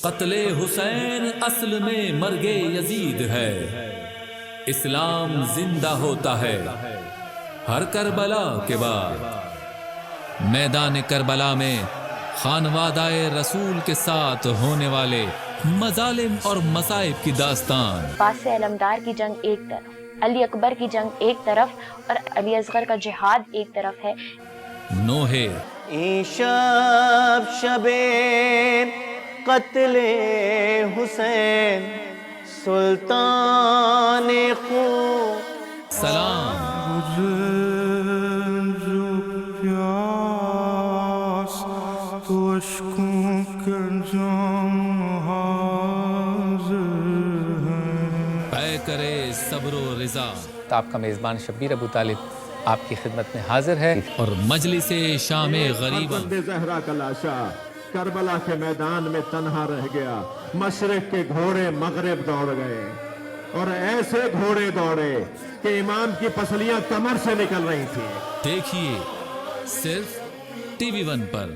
قتل حسین اصل میں مرگ یزید ہے، اسلام زندہ ہوتا ہے ہر کربلا کے بعد۔ میدان کربلا میں خانوادہ رسول کے ساتھ ہونے والے مظالم اور مصائب کی داستان۔ عباس سے علمدار کی جنگ ایک طرف، علی اکبر کی جنگ ایک طرف اور علی اصغر کا جہاد ایک طرف ہے۔ نوح شب شب قتل حسین سلطان خون سلام پیاس تو اشکوں کے جام حاضر ہیں۔ طے کرے صبر و رضا، آپ کا میزبان شبیر ابو طالب آپ کی خدمت میں حاضر ہے۔ اور مجلس شام غریباں۔ فرزند زہرا کا لاشا کربلا کے میدان میں تنہا رہ گیا، مشرق کے گھوڑے مغرب دوڑ گئے، اور ایسے گھوڑے دوڑے کہ امام کی پسلیاں کمر سے نکل رہی تھیں۔ دیکھیے صرف ٹی وی 1 پر۔